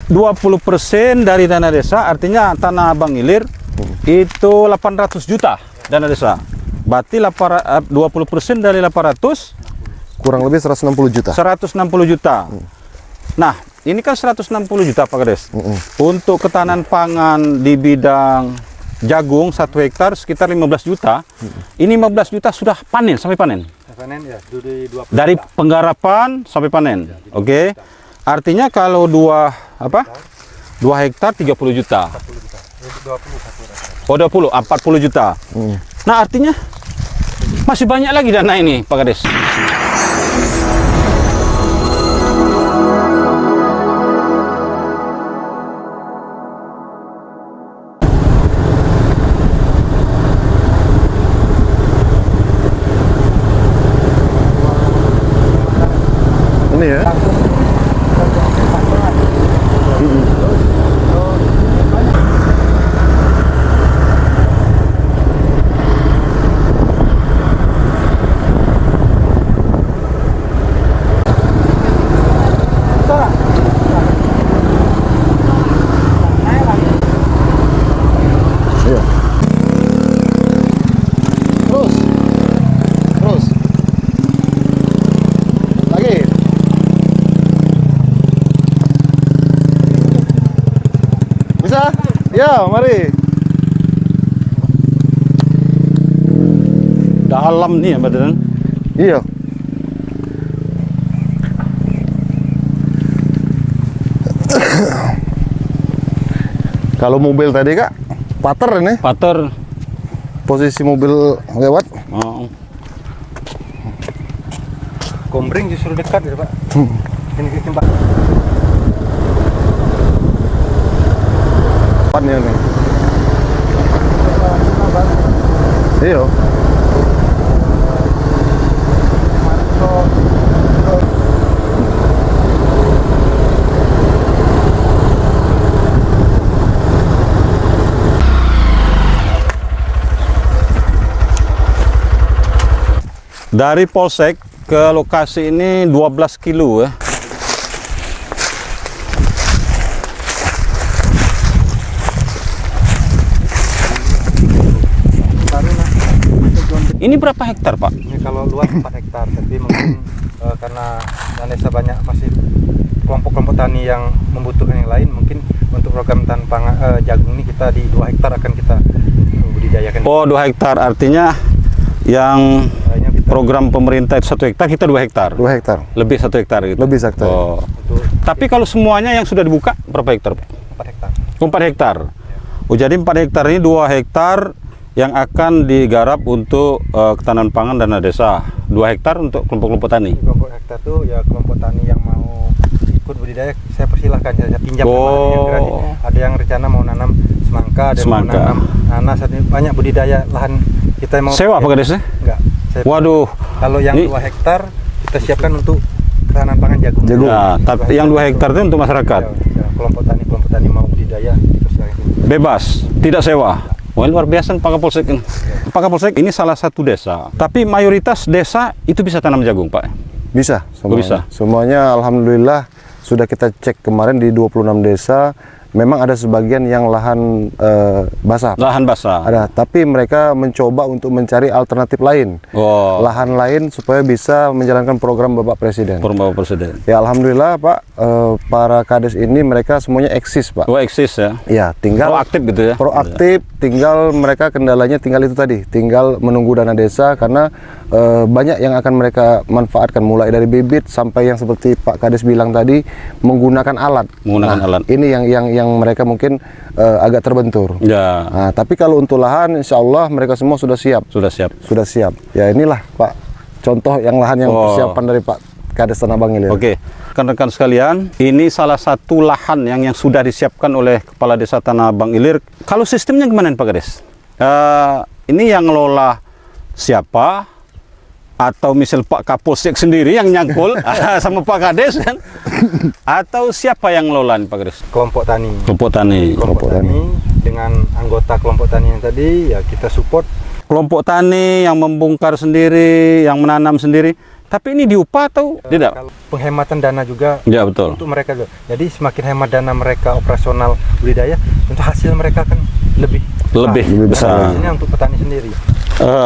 20% dari dana desa, artinya Tanah Abang Ilir itu 800 juta dana desa. Berarti 20% dari 800 kurang lebih 160 juta. 160 juta. Nah, ini kan 160 juta Pak Kades. Untuk ketahanan pangan di bidang jagung 1 hektar sekitar 15 juta. Ini 15 juta sudah panen sampai panen. Panen ya, dari penggarapan sampai panen. Oke. Artinya kalau 2 hektar 30 juta. 40 juta. Nah, artinya masih banyak lagi dana ini Pak Kades. Ini ya. Iya. Terus. Lagi. Bisa? Ya, mari. Dalam nih ya badan. Iya. Kalau mobil tadi Kak, pater ini. Pater. Posisi mobil lewat. Oh. Kombring justru dekat ya Pak. Ini tempat. Depannya nih. Iya. Dari Polsek ke lokasi ini 12 kilo ya. Ini berapa hektar Pak? Ini kalau luas 4 hektar, tapi mungkin karena desa banyak masih kelompok-kelompok tani yang membutuhkan yang lain, mungkin untuk program tanpa jagung ini kita di 2 hektar akan kita budidayakan. Oh, 2 hektar artinya yang program pemerintah itu 1 hektar, kita 2 hektar. 2 hektar. Lebih 1 hektar gitu. Lebih 1 hektar. Oh. Tapi kalau semuanya yang sudah dibuka berapa hektar? 4 hektar. 4 hektar. Oh, jadi 4 hektar ini 2 hektar yang akan digarap untuk ketahanan pangan dana desa. 2 hektar untuk kelompok-kelompok tani. Kelompok hektar itu ya kelompok tani yang mau ikut budidaya, saya persilahkan, saya pinjam. Ada yang rencana mau nanam semangka, ada yang mau nanam nanas, ada banyak budidaya lahan kita mau sewa Pak Kades? Enggak. Waduh. Kalau yang 2 hektar kita siapkan untuk ketahanan pangan jagung. Nah, tapi yang 2 hektar itu untuk masyarakat. Ya, kelompok tani mau budidaya persilahkan. Bebas, tidak sewa. Wah, luar biasa Pak Kapolsek ini. Pak Kapolsek ini salah satu desa, tapi mayoritas desa itu bisa tanam jagung Pak? Bisa, semuanya. Bisa. Semuanya alhamdulillah sudah kita cek kemarin di 26 desa. Memang ada sebagian yang lahan basah. Lahan basah. Ada, tapi mereka mencoba untuk mencari alternatif lain. Oh. Lahan lain supaya bisa menjalankan program Bapak Presiden. Program Bapak Presiden. Ya alhamdulillah Pak, para kades ini mereka semuanya eksis Pak. Oh, eksis ya? Ya, tinggal proaktif gitu ya? Proaktif, tinggal mereka kendalanya tinggal itu tadi, tinggal menunggu dana desa karena banyak yang akan mereka manfaatkan mulai dari bibit sampai yang seperti Pak Kades bilang tadi menggunakan alat. Menggunakan alat. Ini yang mereka mungkin agak terbentur. Ya. Nah, tapi kalau untuk lahan, insya Allah mereka semua sudah siap. Sudah siap. Sudah siap. Ya inilah Pak, contoh yang lahan yang persiapan dari Pak Kades Tanah Abang Ilir. Oke, rekan-rekan sekalian, ini salah satu lahan yang sudah disiapkan oleh Kepala Desa Tanah Abang Ilir. Kalau sistemnya gimana Pak Kades? Ini yang ngelola siapa? Atau misal Pak Kapolsek sendiri yang nyangkul sama Pak Kades kan? Atau siapa yang ngelola Pak Kades? Kelompok tani. Kelompok tani. Kelompok tani dengan anggota kelompok tani yang tadi ya kita support. Kelompok tani yang membongkar sendiri, yang menanam sendiri, Tapi ini diupah atau tidak? Kalau penghematan dana juga Ya betul. untuk mereka juga. Jadi semakin hemat dana mereka operasional budidaya, untuk hasil mereka akan lebih besar. Ini untuk petani sendiri.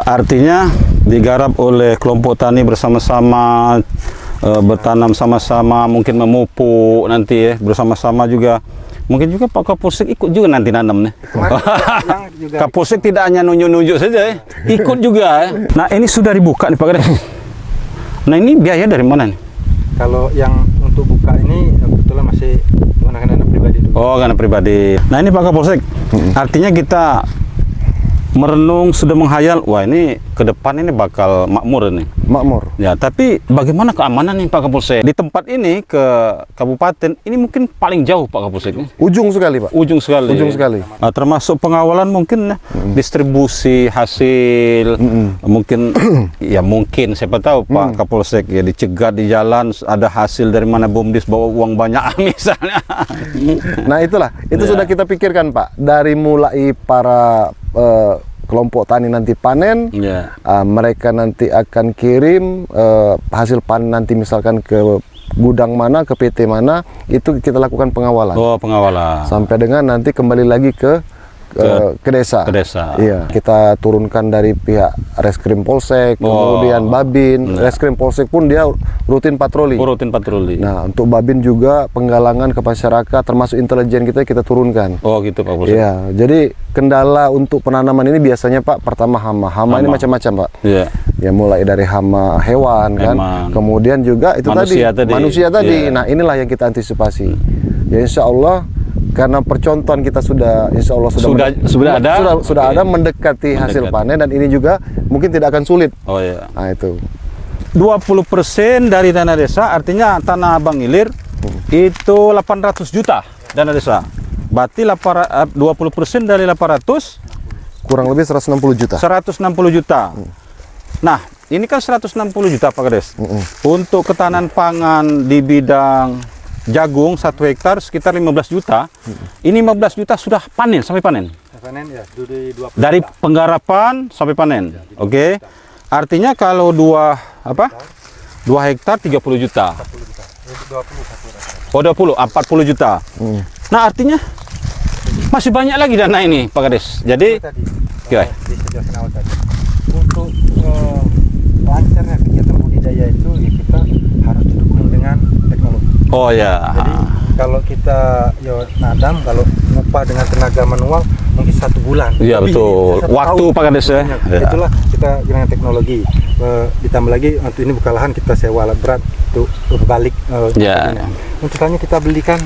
Artinya digarap oleh kelompok tani bersama-sama, bertanam sama-sama, mungkin memupuk nanti ya bersama-sama juga. Mungkin juga Pak Kapolsek ikut juga nanti nanam nih. Yang juga Kapolsek tidak hanya nunjuk-nunjuk saja ya, ikut juga ya. Nah ini sudah dibuka nih Pak Kades. Nah ini biaya dari mana nih? kalau yang untuk buka ini kebetulan masih menggunakan dana pribadi dulu. Oh, karena pribadi. Nah ini Pak Kapolsek, artinya kita merenung, sudah menghayal, wah ini ke depan ini bakal makmur ini. Makmur. Ya, tapi bagaimana keamanan nih Pak Kapolsek? Di tempat ini ke kabupaten, ini mungkin paling jauh Pak Kapolsek. Ujung sekali, Pak. Ujung sekali. Ujung sekali. Nah, termasuk pengawalan mungkin ya, distribusi hasil, mungkin ya mungkin siapa tahu Pak Kapolsek ya dicegat di jalan, ada hasil dari mana BUMDes bawa uang banyak misalnya. Nah itulah, itu Ya. sudah kita pikirkan Pak. Dari mulai para kelompok tani nanti panen, Ya. mereka nanti akan kirim hasil panen nanti misalkan ke gudang mana, ke PT mana, itu kita lakukan pengawalan. Oh, pengawalan. Sampai dengan nanti kembali lagi ke desa. Ke desa. Iya, kita turunkan dari pihak Reskrim Polsek, kemudian Babin. Reskrim Polsek pun dia rutin patroli. Rutin patroli. Nah, untuk Babin juga penggalangan ke masyarakat, termasuk intelijen kita turunkan. Oh, gitu Pak Kapolsek. Iya, jadi kendala untuk penanaman ini biasanya Pak, pertama hama. Hama ini macam-macam Pak. Iya. Ya mulai dari hama hewan kan, kemudian juga itu manusia tadi. Iya. Nah, inilah yang kita antisipasi. Ya insya Allah, karena percontohan kita sudah insya Allah sudah ada mendekati hasil panen, dan ini juga mungkin tidak akan sulit. Oh ya. Nah itu 20% dari dana desa, artinya Tanah Abang Ilir itu 800 juta dana desa. Berarti 20% dari 800 kurang lebih 160 juta. 160 juta. Nah, ini kan 160 juta Pak Kades. Untuk ketahanan pangan di bidang jagung 1 hektar sekitar 15 juta. Ini 15 juta sudah panen, sampai panen. Panen ya, Dari penggarapan sampai panen. Oke. Artinya kalau 2 hektar 30 juta. 40 juta. Nah, artinya masih banyak lagi dana ini Pak Kades. Jadi untuk lancarnya kegiatan budidaya itu ya kita harus didukung dengan teknologi. Oh ya. Jadi kalau kita nadam, kalau upah dengan tenaga manual mungkin 1 bulan. Iya betul. Waktu Pak Kades ya. Itulah kita dengan teknologi. Ditambah lagi untuk ini buka lahan kita sewa alat berat untuk balik. Untuk tanya kita belikan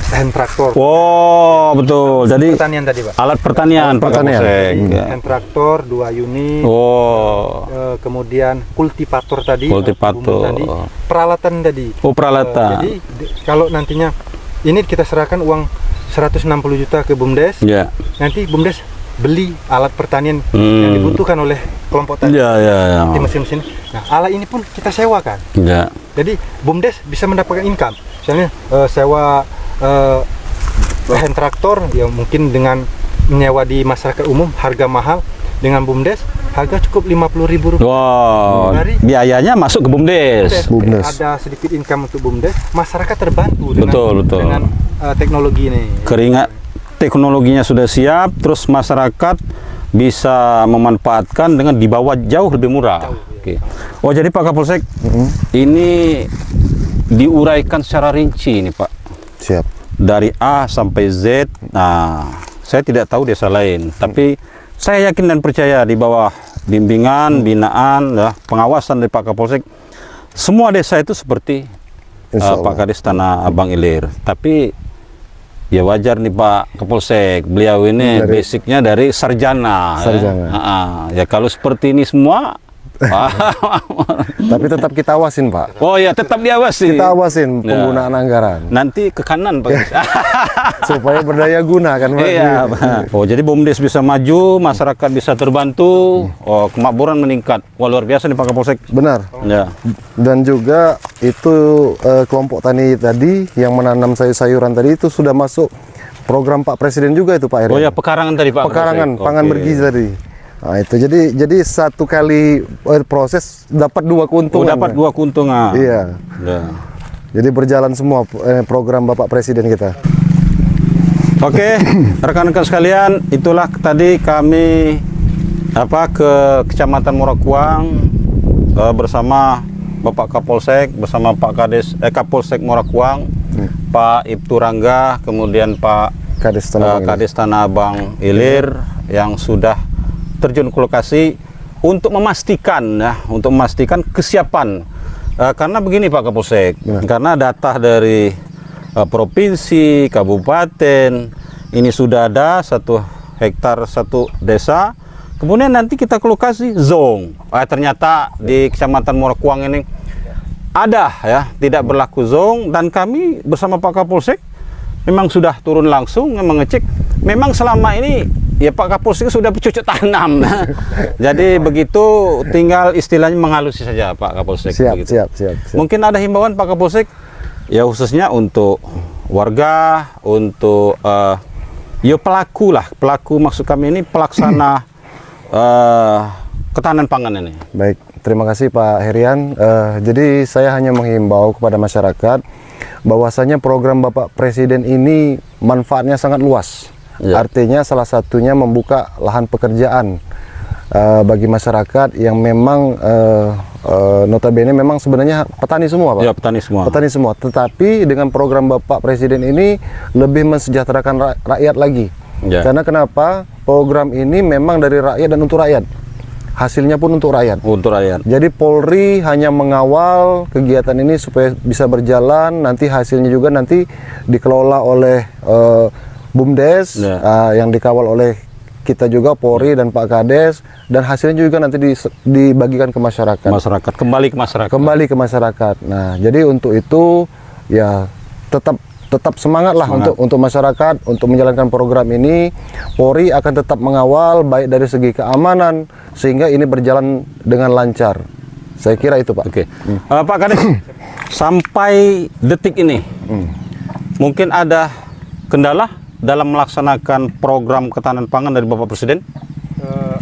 hand traktor. Oh betul. Jadi pertanian tadi Pak. Alat pertanian Pak Kapolsek. Hand traktor 2 unit. Oh. Kemudian kultivator tadi. Kultivator. Tadi, peralatan tadi. Oh peralatan. Jadi kalau nantinya ini kita serahkan uang 160 juta ke BUMDes. Ya. Nanti BUMDes beli alat pertanian yang dibutuhkan oleh kelompok tani. Ya. Di mesin-mesin. Nah, alat ini pun kita sewakan. Ya. Jadi BUMDes bisa mendapatkan income. Misalnya sewa hand traktor yang mungkin dengan menyewa di masyarakat umum harga mahal, dengan BUMDes harga cukup Rp50.000. Wow. Biayanya masuk ke BUMDes. Ada sedikit income untuk BUMDes, masyarakat terbantu dengan teknologi ini. Keringat teknologinya sudah siap, terus masyarakat bisa memanfaatkan dengan dibawa jauh lebih murah. Oke. Oh jadi Pak Kapolsek, ini diuraikan secara rinci ini Pak. Siap. Dari A sampai Z. Nah, saya tidak tahu desa lain, tapi saya yakin dan percaya di bawah bimbingan, binaan, pengawasan dari Pak Kapolsek, semua desa itu seperti Pak Kades Tanah Abang Ilir. Tapi ya wajar nih Pak Kapolsek, beliau ini basicnya dari sarjana. Ya kalau seperti ini semua. Tapi tetap kita awasin Pak. Oh ya, tetap diawasi. Kita awasin penggunaan anggaran. Nanti ke kanan Pak. Supaya berdaya guna kan Pak. Iya Pak. Oh jadi BUMDes bisa maju, masyarakat bisa terbantu, kemakmuran meningkat. Wah luar biasa nih Pak Kapolsek. Benar. Ya. Dan juga itu kelompok tani tadi yang menanam sayur-sayuran tadi itu sudah masuk program Pak Presiden juga itu Pak Heri. Oh ya, pekarangan tadi Pak. Pekarangan, pangan bergizi tadi. Nah, itu jadi satu kali proses dapat dua keuntungan. dapat dua keuntungan. Iya. Ya. Jadi berjalan semua program Bapak Presiden kita. Oke, rekan-rekan sekalian, itulah tadi kami ke Kecamatan Morakuang bersama Bapak Kapolsek, bersama Pak Kades Kapolsek Morakuang, Pak Ibtu Rangga, kemudian Pak Kades Tanah Abang Ilir yang sudah terjun ke lokasi untuk memastikan kesiapan. Karena begini Pak Kapolsek, karena data dari provinsi, kabupaten ini sudah ada 1 hektar 1 desa. Kemudian nanti kita ke lokasi zong. Ternyata di Kecamatan Morakuang ini ada tidak berlaku zong, dan kami bersama Pak Kapolsek memang sudah turun langsung mengecek. Memang selama ini Pak Kapolsek sudah bercocok tanam. Jadi begitu, tinggal istilahnya menghalusi saja Pak Kapolsek. Siap. Mungkin ada himbauan Pak Kapolsek khususnya untuk warga, untuk pelaku maksud kami ini pelaksana ketahanan pangan ini. Baik, terima kasih Pak Herian. Jadi saya hanya menghimbau kepada masyarakat bahwasanya program Bapak Presiden ini manfaatnya sangat luas. Artinya salah satunya membuka lahan pekerjaan bagi masyarakat yang memang notabene memang sebenarnya petani semua, Pak. Ya, petani semua. Tetapi dengan program Bapak Presiden ini lebih mensejahterakan rakyat lagi. Karena kenapa? Program ini memang dari rakyat dan untuk rakyat. Hasilnya pun untuk rakyat. Jadi Polri hanya mengawal kegiatan ini supaya bisa berjalan. Nanti hasilnya juga nanti dikelola oleh BUMDes, yang dikawal oleh kita juga Polri dan Pak Kades, dan hasilnya juga nanti dibagikan ke masyarakat. Kembali ke masyarakat. Nah, jadi untuk itu tetap semangatlah untuk masyarakat untuk menjalankan program ini. Polri akan tetap mengawal baik dari segi keamanan sehingga ini berjalan dengan lancar. Saya kira itu, Pak. Oke. Pak Kades, sampai detik ini mungkin ada kendala dalam melaksanakan program ketahanan pangan dari Bapak Presiden?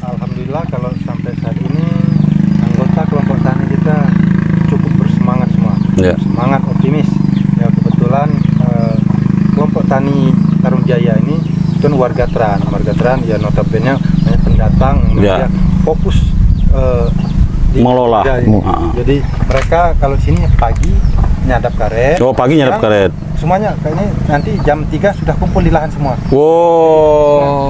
Alhamdulillah kalau sampai saat ini anggota kelompok tani kita cukup bersemangat semua. Semangat, optimis. Ya, kebetulan kelompok tani Tarum Jaya ini kan warga Teran ya, notabene banyak pendatang yang fokus mengelola. Jadi mereka kalau sini pagi nyadap karet. Pagi nyadap karet. Semuanya kayaknya nanti jam 3 sudah kumpul di lahan semua.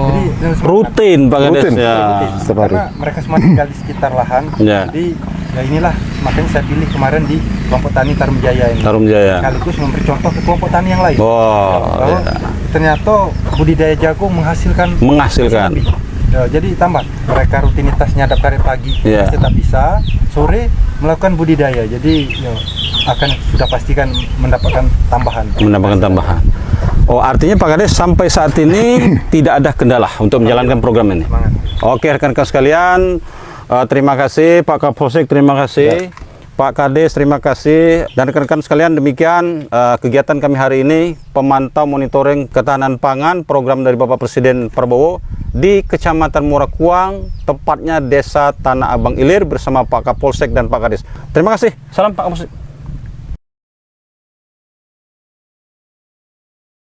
Jadi rutin Pak Kades ya. Karena mereka semua tinggal di sekitar lahan. Jadi ya inilah makanya saya pilih kemarin di kelompok tani Tarum Jaya ini. Sekaligus memberi contoh ke kelompok tani yang lain. Bahwa ternyata budidaya jagung menghasilkan. Jadi tambah mereka rutinitas nyadap karet pagi tetap bisa, sore melakukan budidaya. Jadi akan sudah pastikan mendapatkan tambahan. Artinya Pak Kades sampai saat ini tidak ada kendala untuk menjalankan program ini. Oke, rekan-rekan sekalian, terima kasih Pak Kapolsek, terima kasih Pak Kades, terima kasih, dan rekan-rekan sekalian, demikian kegiatan kami hari ini, pemantau monitoring ketahanan pangan program dari Bapak Presiden Prabowo di Kecamatan Morakuang, tepatnya Desa Tanah Abang Ilir bersama Pak Kapolsek dan Pak Kades. Terima kasih. Salam Pak Kapolsek.